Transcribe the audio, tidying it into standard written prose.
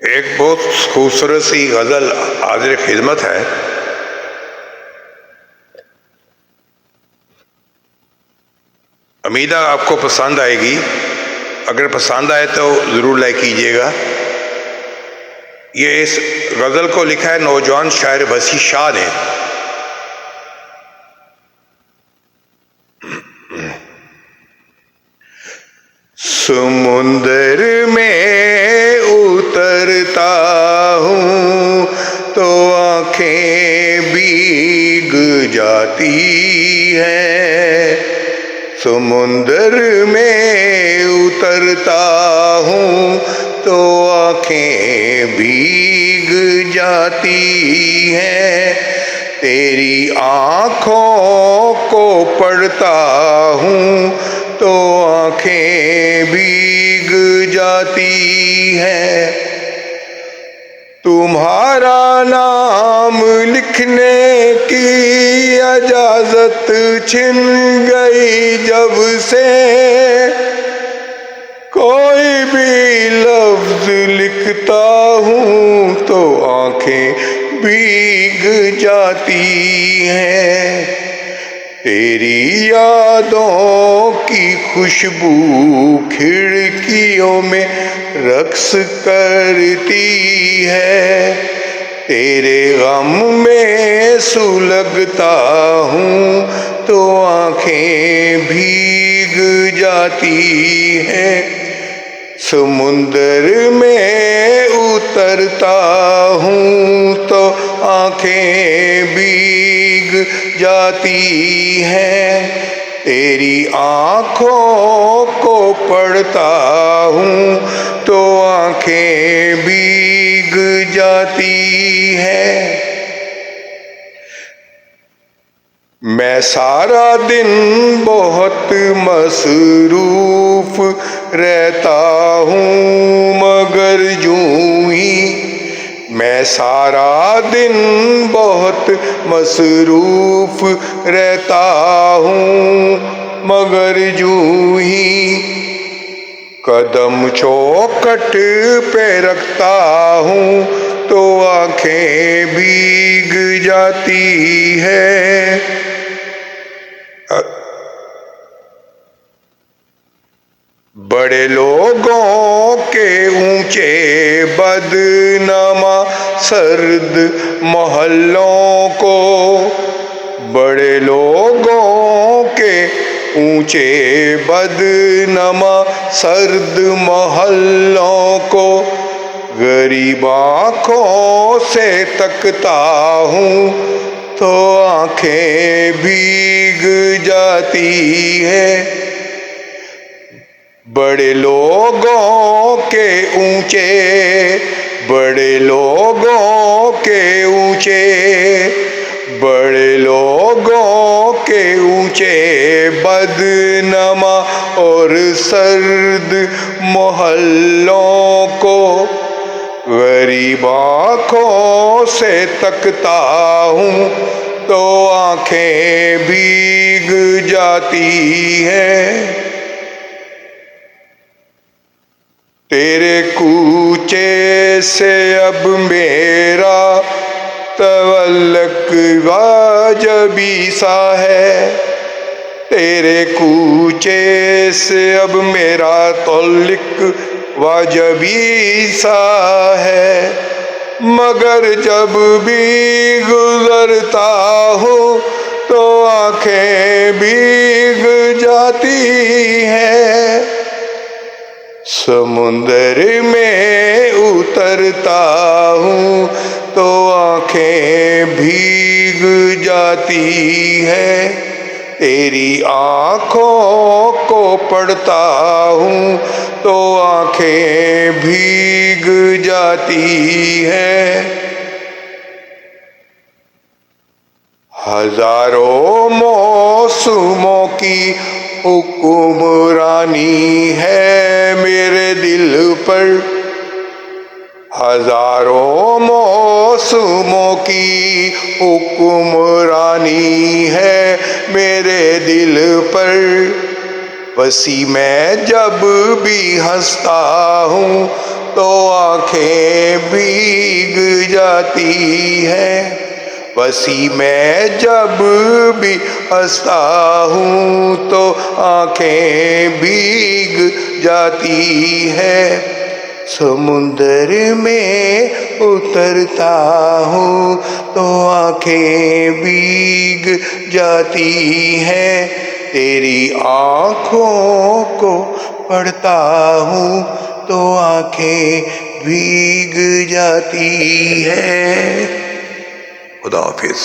एक बहुत खूबसूरत सी गज़ल हाज़िर खिदमत है। उम्मीद है आपको पसंद आएगी। अगर पसंद आए तो ज़रूर लाइक कीजिएगा। ये इस गज़ल को लिखा है नौजवान शायर वसी शाह ने। समुंदर में उतरता हूँ तो आँखें भीग जाती हैं। समुंदर में उतरता हूँ तो आँखें भीग जाती हैं। तेरी आँखों को पढ़ता हूँ तो आँखें भीग जाती हैं। तुम्हारा नाम लिखने की इजाज़त छिन गई जब से, कोई भी लफ्ज़ लिखता हूँ तो आँखें भीग जाती हैं। तेरी यादों की खुशबू खिड़कियों में रक्स करती है। तेरे गम में सुलगता हूँ तो आँखें भीग जाती हैं। समुंदर में उतरता हूँ तो आँखें भीग जाती हैं। तेरी आँखों को पढ़ता हूँ तो आँखें भीग जाती हैं। मैं सारा दिन बहुत मसरूफ रहता हूँ मगर यूं ही, मैं सारा दिन बहुत मसरूफ रहता हूँ मगर यूं ही, कदम चौखट पे रखता हूँ तो आँखें भीग जाती है। बड़े लोगों के ऊंचे बदनामा सर्द मोहल्लों को, बड़े लोगों के ऊंचे बदनामा सर्द मोहल्लों को गरीब आँखों से तकता हूँ तो आँखें भीग जाती है। बड़े लोगों के ऊंचे, बड़े लोगों के ऊंचे, बड़े लोगों के ऊंचे बदनामा और सर्द मोहल्लों को गरीब आँखों से तकता हूँ तो आँखें भीग जाती हैं। तेरे कूचे से अब मेरा तवल्लुक वाजबी सा है। तेरे कूचे से अब मेरा तवल्लुक वाजबी सा है, मगर जब भी गुजरता हूँ तो आँखें भीग जाती हैं। समुंदर में उतरता हूँ तो आँखें भीग जाती हैं। तेरी आँखों को पढ़ता हूँ तो आँखें भीग जाती हैं। हजारों मौसमों की हुक्मरानी है मेरे दिल पर, हजारों मौसमों की हुक्मरानी है मेरे दिल पर। वसी मैं जब भी हंसता हूँ तो आंखें भीग जाती है। वसी मैं जब भी हंसता हूँ तो आंखें भीग जाती है। समुंदर में उतरता हूँ तो आंखें भीग जाती है। तेरी आँखों को पढ़ता हूँ तो आंखें भीग जाती है। खुदा हाफिज।